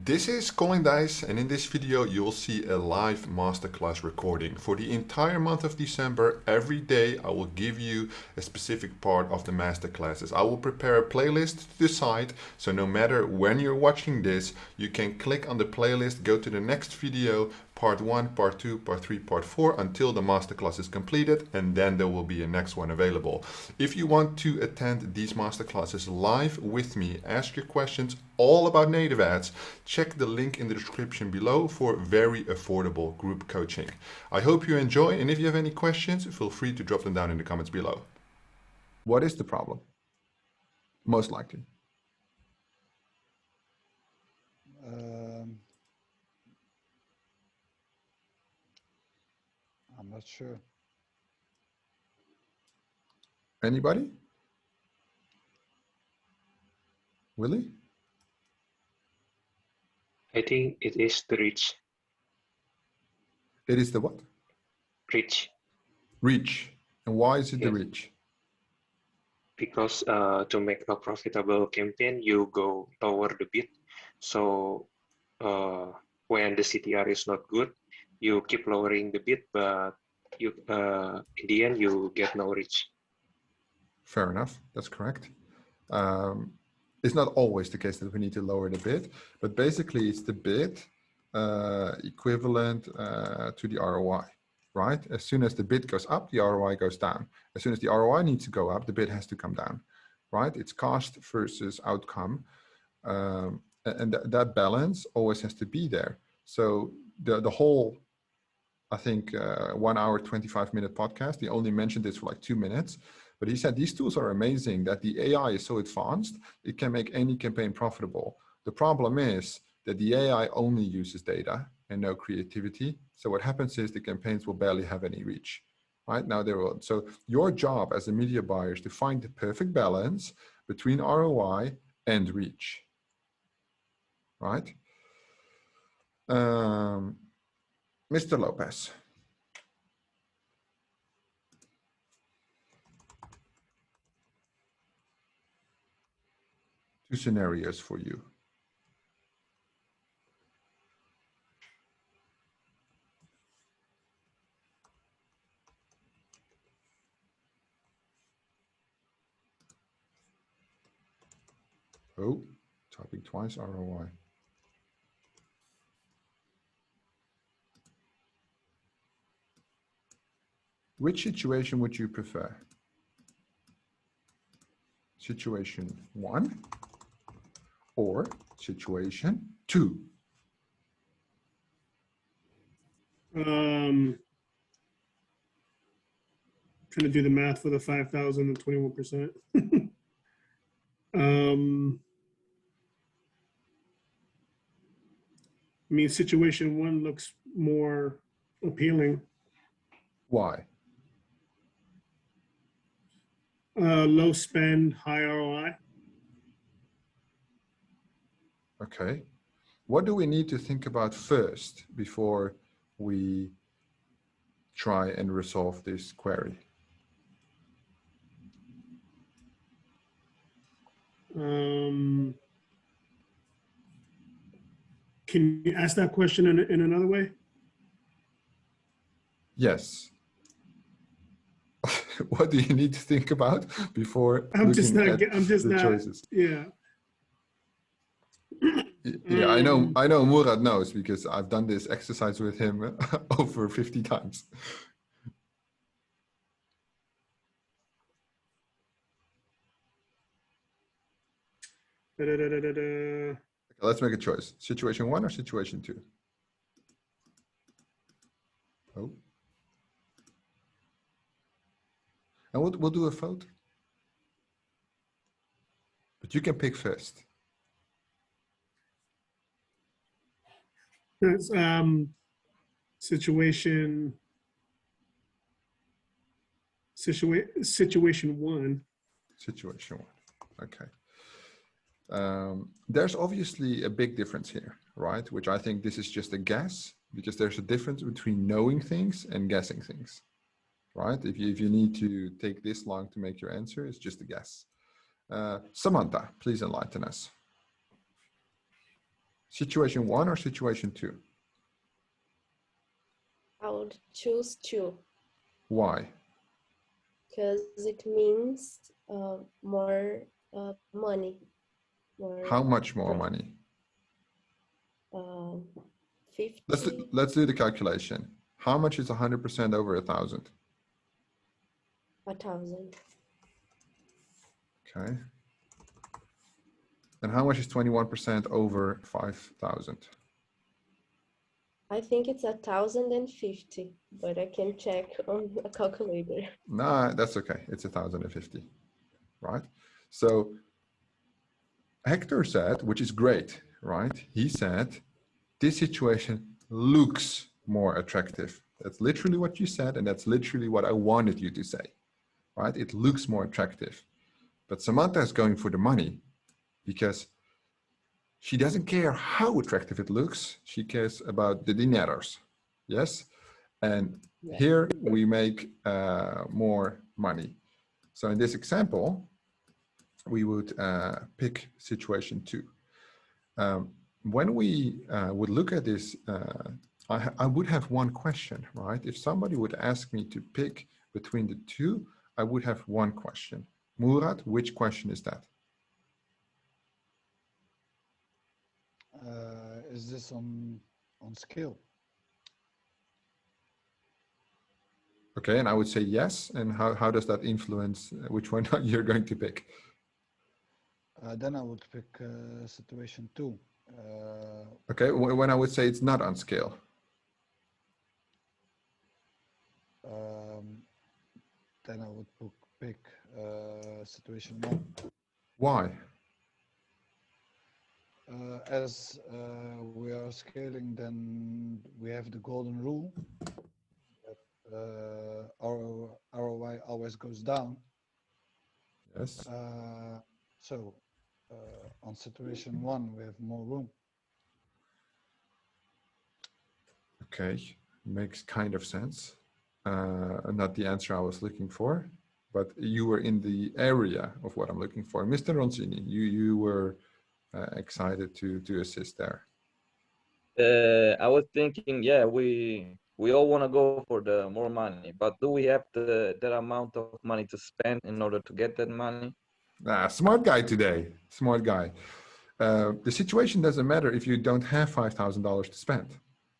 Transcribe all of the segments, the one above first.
This is Colin Dijs, and in this video you'll see a live masterclass recording. For the entire month of December, every day I will give you a specific part of the masterclasses. I will prepare a playlist to the site, so no matter when you're watching this, you can click on the playlist, go to the next video, part 1, part 2, part 3, part 4, until the masterclass is completed, and then there will be a next one available. If you want to attend these masterclasses live with me, ask your questions all about native ads, check the link in the description below for very affordable group coaching. I hope you enjoy, and if you have any questions, feel free to drop them down in the comments below. What is the problem? Most likely. I'm not sure. Anybody? Willie? I think it is the reach. It is the what? Reach. Reach. And why is it the Yes. reach? Because to make a profitable campaign, you go lower the bid. So when the CTR is not good, you keep lowering the bid, but you in the end you get no reach. Fair enough. That's correct. It's not always the case that we need to lower the bid, but basically it's the bid equivalent to the ROI, right? As soon as the bid goes up, the ROI goes down. As soon as the ROI needs to go up, the bid has to come down, right? It's cost versus outcome. And that balance always has to be there. So the whole, I think, 1 hour, 25-minute podcast, he only mentioned this for like 2 minutes. But he said these tools are amazing, that the AI is so advanced, it can make any campaign profitable. The problem is that the AI only uses data and no creativity. So what happens is the campaigns will barely have any reach, right? Now so your job as a media buyer is to find the perfect balance between ROI and reach, right? Mr. Lopez. Two scenarios for you. Oh, typing twice ROI. Which situation would you prefer? Situation 1 or situation 2? Trying to do the math for the 5,000 and 21%. I mean, situation 1 looks more appealing. Why? Low spend, high ROI. Okay. What do we need to think about first before we try and resolve this query? Can you ask that question in another way? Yes. What do you need to think about before I'm just not choices? Yeah. Yeah, I know Murad knows because I've done this exercise with him over 50 times. Okay, let's make a choice. Situation 1 or situation 2? Oh. And we'll do a vote. But you can pick first. That's situation 1. Situation 1. Okay. There's obviously a big difference here, right? Which I think this is just a guess, because there's a difference between knowing things and guessing things, right? If you need to take this long to make your answer, it's just a guess. Samantha, please enlighten us. Situation 1 or situation 2? I would choose 2 Why? because it means more money. How much more profit. money? 50. Let's do the calculation. How much is 100% over 1,000? 1,000. Okay. And how much is 21% over 5,000? I think it's 1,050, but I can check on a calculator. Nah, that's okay. It's 1,050, right? So Hector said, which is great, right? He said, this situation looks more attractive. That's literally what you said, and that's literally what I wanted you to say, right? It looks more attractive. But Samantha is going for the money because she doesn't care how attractive it looks. She cares about the dineros, yes? And Yeah. here we make more money. So in this example, we would pick situation 2. When we would look at this, I would have one question, right? If somebody would ask me to pick between the 2, I would have one question. Murat, which question is that? Is this on scale? Okay, and I would say yes. And how does that influence which one you're going to pick? Then I would pick situation 2. Okay, when I would say it's not on scale. Then I would pick situation 1. Why? As we are scaling, then we have the golden rule that our ROI always goes down. Yes. So on situation 1, we have more room. Okay, makes kind of sense. Not the answer I was looking for, but you were in the area of what I'm looking for. Mr. Roncini, you were excited to assist there. I was thinking, yeah, we all want to go for the more money, but do we have that amount of money to spend in order to get that money? Smart guy today, smart guy. The situation doesn't matter if you don't have $5,000 to spend,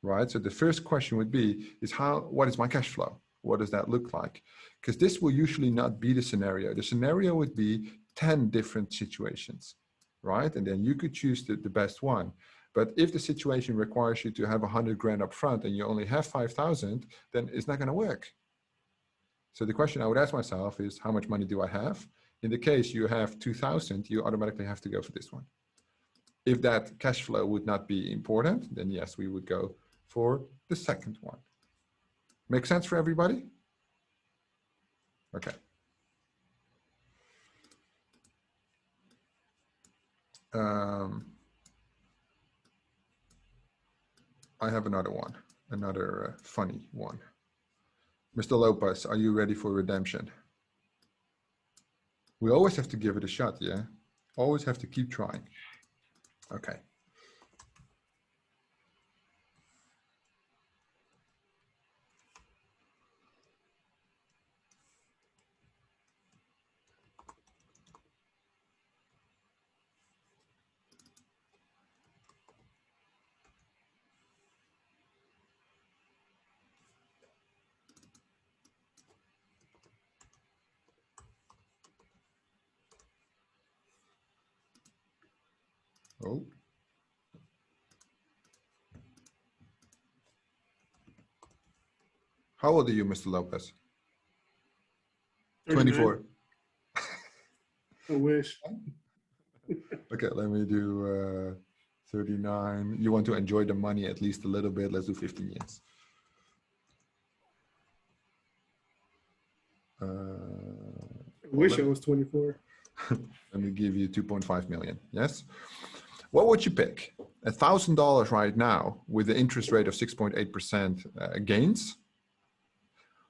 right? So the first question would be, what is my cash flow? What does that look like? Because this will usually not be the scenario. The scenario would be 10 different situations, right? And then you could choose the best one. But if the situation requires you to have 100 grand up front and you only have 5,000, then it's not going to work. So the question I would ask myself is, how much money do I have? In the case you have 2,000, you automatically have to go for this one. If that cash flow would not be important, then yes, we would go for the second one. Make sense for everybody? Okay. I have another one, another funny one. Mr. Lopez, are you ready for redemption? We always have to give it a shot, yeah? Always have to keep trying. Okay. Oh. How old are you, Mr. Lopez? 24. I wish. Okay, let me do 39. You want to enjoy the money at least a little bit. Let's do 15 years. I wish I was 24. Let me give you 2.5 million. Yes. What would you pick? $1,000 right now with the interest rate of 6.8% gains,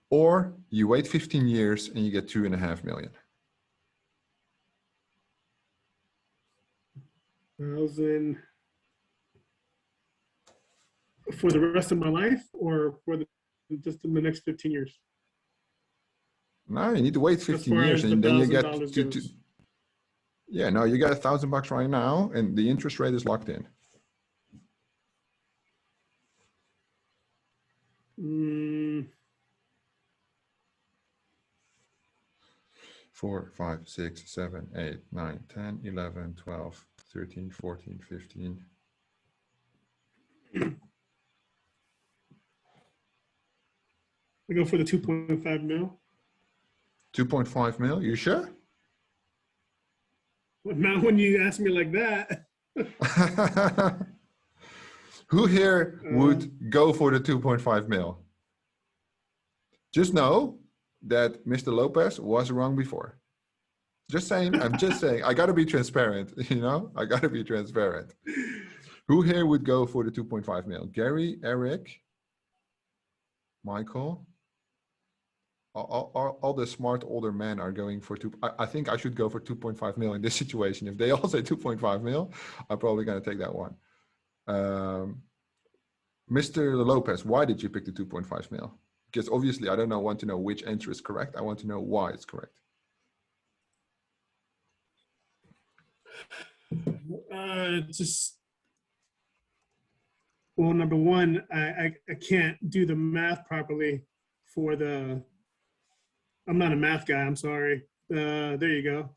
or you wait 15 years and you get 2.5 million. 1,000. For the rest of my life, or for just in the next 15 years? No, you need to wait 15 far years as and the then you get $1,000 to, goes. yeah, no, you get $1,000 right now and the interest rate is locked in. Mm, 4, 5, 6, 7, 8, 9, 10, 11, 12, 13, 14, 15. I go for the 2.5 mil. 2.5 mil, you sure? Well, not when you ask me like that. Who here would go for the 2.5 mil? Just know that Mr. Lopez was wrong before. Just saying, I'm just saying, I gotta be transparent, you know? I gotta be transparent. Who here would go for the 2.5 mil? Gary, Eric, Michael? All the smart older men are going for I think I should go for 2.5 mil in this situation. If they all say 2.5 mil, I'm probably gonna take that one. Mr. Lopez, why did you pick the 2.5 mil? Because obviously I don't want to know which answer is correct. I want to know why it's correct. Just, well, number one, I can't do the math properly for the, I'm not a math guy, I'm sorry. There you go.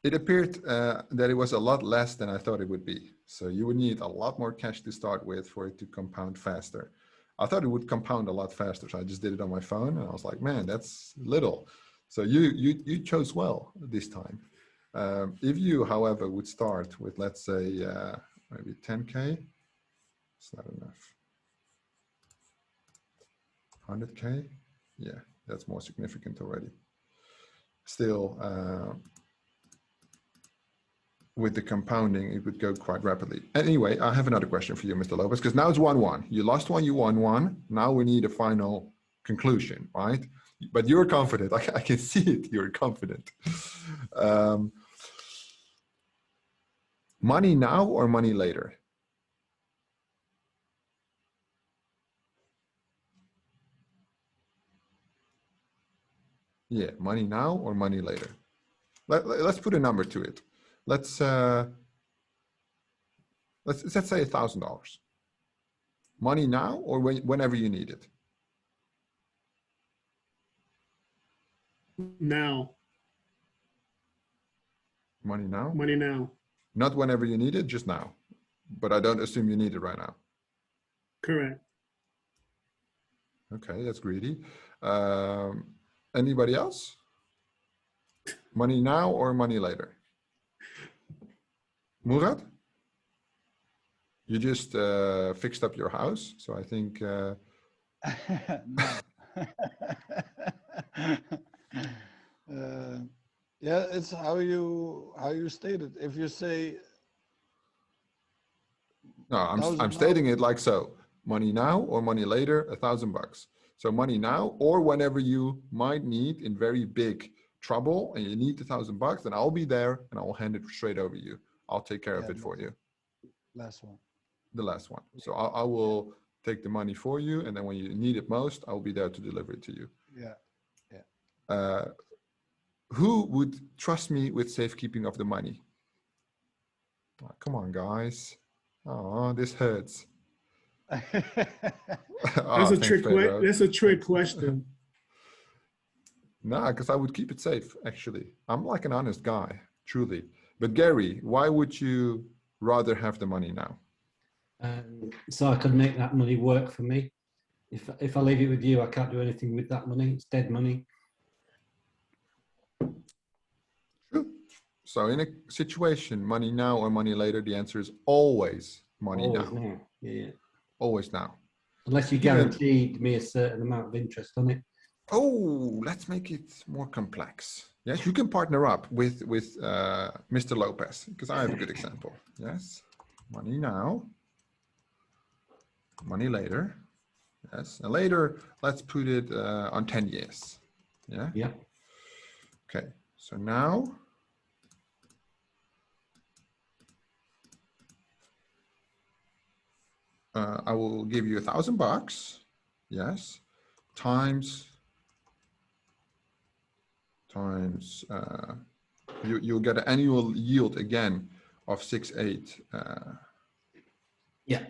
It appeared that it was a lot less than I thought it would be. So you would need a lot more cash to start with for it to compound faster. I thought it would compound a lot faster. So I just did it on my phone and I was like, man, that's little. So you chose well this time. If you, however, would start with, let's say, maybe 10K, it's not enough. 100K, yeah, that's more significant already. Still, with the compounding, it would go quite rapidly. Anyway, I have another question for you, Mr. Lopez, because now it's 1-1. You lost one, you won one. Now we need a final conclusion, right? But you're confident. I can see it. You're confident. Money now or money later? Yeah, money now or money later? Let's put a number to it. Let's say $1,000. Money now or whenever you need it? Now. Money now? Money now. Not whenever you need it, just now. But I don't assume you need it right now. Correct. Okay, that's greedy. Anybody else? Money now or money later? Murat? You just fixed up your house, so I think... No. Yeah, it's how you state it. If you say... No, I'm stating it like so. Money now or money later, $1,000. So money now or whenever you might need in very big trouble and you need $1,000, then I'll be there and I'll hand it straight over you. I'll take care of it for you. Last one. The last one. So I will take the money for you, and then when you need it most, I'll be there to deliver it to you. Yeah, yeah. Who would trust me with safekeeping of the money? Oh, come on, guys. Oh, this hurts. That's a trick question. No, because I would keep it safe, actually. I'm like an honest guy, truly. But Gary, why would you rather have the money now? So I could make that money work for me. If I leave it with you, I can't do anything with that money. It's dead money. True. So in a situation, money now or money later, the answer is always money Always now. Yeah. Always now. Unless you guaranteed me a certain amount of interest on it. Oh, let's make it more complex. Yes, you can partner up with Mr. Lopez, because I have a good example. Yes, money now, money later. Yes, and later, let's put it on 10 years. Yeah. Yeah. Okay, so now, I will give you $1,000. Yes, times you'll get an annual yield again of 6.8. Yeah.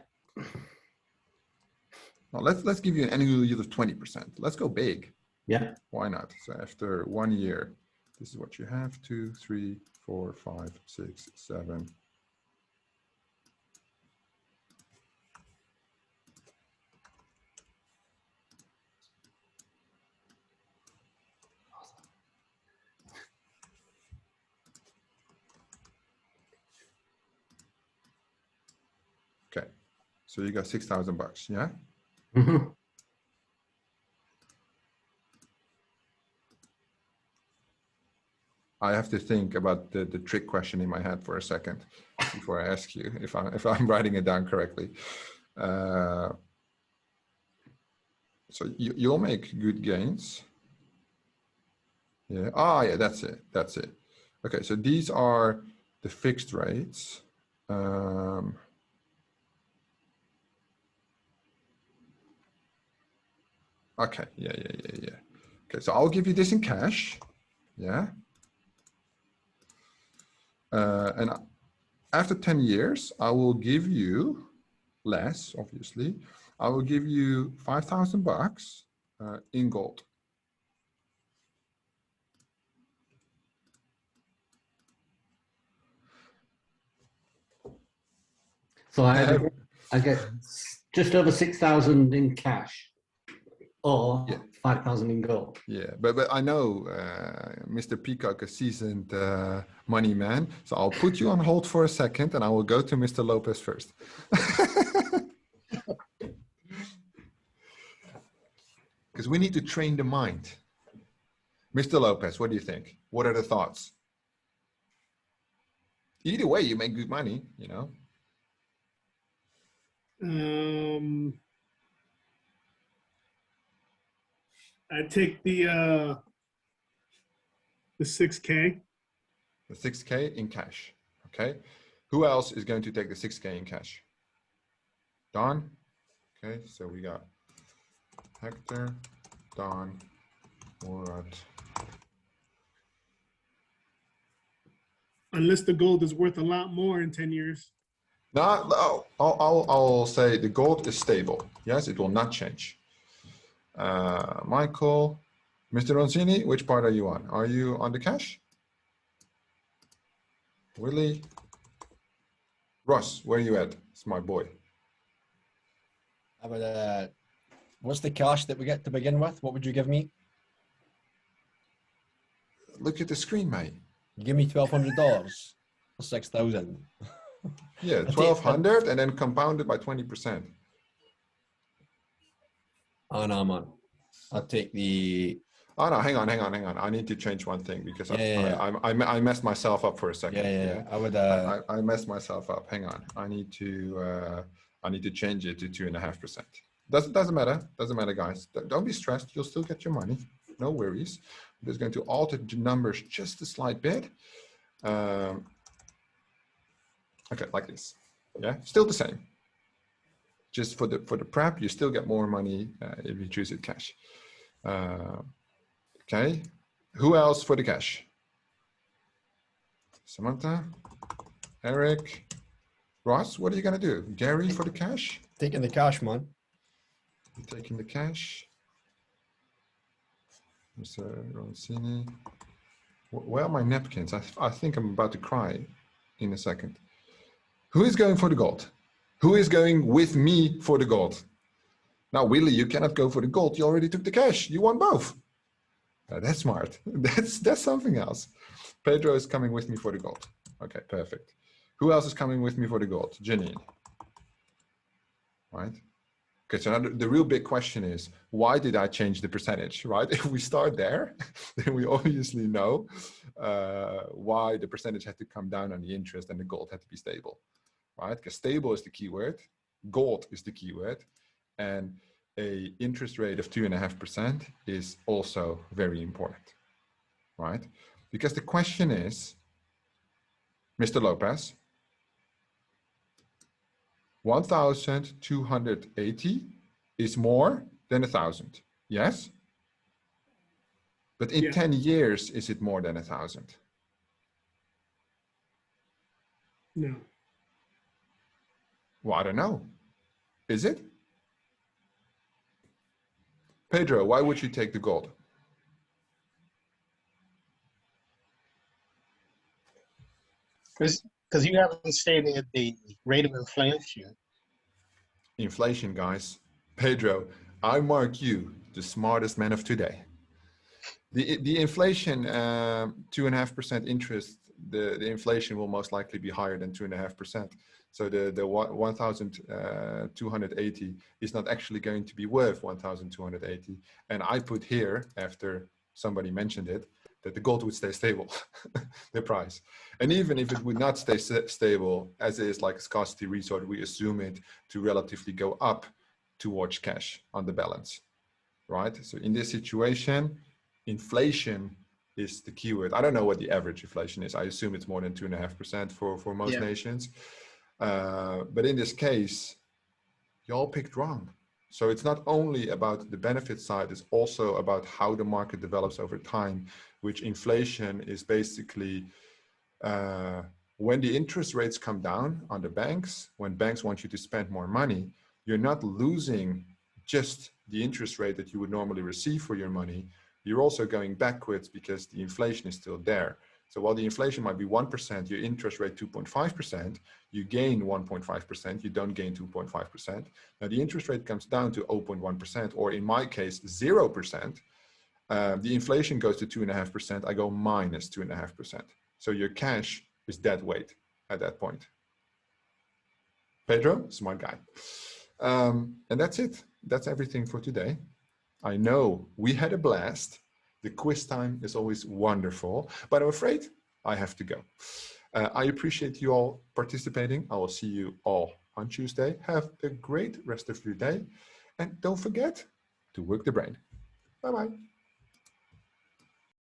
Well, let's give you an annual yield of 20%. Let's go big. Yeah. Why not? So after 1 year, this is what you have: 2, 3, 4, 5, 6, 7. Okay, so you got $6,000. Yeah. Mhm. I have to think about the trick question in my head for a second before I ask you if I'm writing it down correctly. So you'll make good gains. Yeah. Ah, yeah. That's it. That's it. Okay. So these are the fixed rates. Okay. Yeah. Okay. So I'll give you this in cash. Yeah. And after 10 years, I will give you less, obviously. I will give you $5,000 in gold. So I get just over 6,000 in cash, or Yeah. 5,000 in gold. Yeah, but I know Mr. Peacock, a seasoned money man. So I'll put you on hold for a second, and I will go to Mr. Lopez first. Because we need to train the mind. Mr. Lopez, what do you think? What are the thoughts? Either way, you make good money, you know. I take the 6K. The 6K in cash. Okay. Who else is going to take the 6K in cash? Don. Okay, so we got Hector, Don, Murat. Unless the gold is worth a lot more in 10 years. No, I'll say the gold is stable. Yes, it will not change. Michael, Mr. Roncini, which part are you on? Are you on the cash? Willie? Ross, where are you at? It's my boy. I would, what's the cash that we get to begin with? What would you give me? Look at the screen, mate. You give me $1,200 for 6,000. Yeah, 1,200 and then compounded by 20%. Oh no, man. I'll take the. Oh no, hang on. I need to change one thing because I messed myself up for a second. Yeah. I would. I messed myself up. Hang on. I need to change it to 2.5%. Doesn't matter. Doesn't matter, guys. Don't be stressed. You'll still get your money. No worries. I'm just going to alter the numbers just a slight bit. Okay, like this. Yeah, still the same. Just for the prep, you still get more money if you choose it cash. Okay, who else for the cash? Samantha, Eric, Ross, what are you gonna do? Gary for the cash? Taking the cash, man. You're taking the cash. Mr. Roncini. Where are my napkins? I think I'm about to cry in a second. Who is going for the gold? Who is going with me for the gold? Now, Willie, you cannot go for the gold. You already took the cash. You won both. That's smart. That's something else. Pedro is coming with me for the gold. Okay, perfect. Who else is coming with me for the gold? Janine. Right? Okay, so now the real big question is, why did I change the percentage, right? If we start there, then we obviously know why the percentage had to come down on the interest and the gold had to be stable, right? Because stable is the keyword, gold is the keyword, and a interest rate of 2.5% is also very important, right? Because the question is, Mr. Lopez, 1,280 is more than 1,000, yes? But in Yeah. 10 years, is it more than 1,000? No. Well, I don't know. Is it? Pedro, why would you take the gold? Because you haven't stated the rate of inflation. Inflation, guys. Pedro, I mark you the smartest man of today. The inflation, 2.5% interest, the inflation will most likely be higher than 2.5%. So the 1,280 is not actually going to be worth 1,280. And I put here, after somebody mentioned it, that the gold would stay stable, the price. And even if it would not stay stable, as it is like a scarcity resource, we assume it to relatively go up towards cash on the balance, right? So in this situation, inflation is the keyword. I don't know what the average inflation is. I assume it's more than 2.5% for most nations. But in this case, you all picked wrong. So it's not only about the benefit side, it's also about how the market develops over time, which inflation is basically when the interest rates come down on the banks, when banks want you to spend more money, you're not losing just the interest rate that you would normally receive for your money. You're also going backwards because the inflation is still there. So while the inflation might be 1%, your interest rate 2.5%, you gain 1.5%, you don't gain 2.5%. Now the interest rate comes down to 0.1%, or in my case, 0%. The inflation goes to 2.5%, I go minus 2.5%. So your cash is dead weight at that point. Pedro, smart guy. And that's it. That's everything for today. I know we had a blast. The quiz time is always wonderful, but I'm afraid I have to go. I appreciate you all participating. I will see you all on Tuesday. Have a great rest of your day. And don't forget to work the brain. Bye-bye.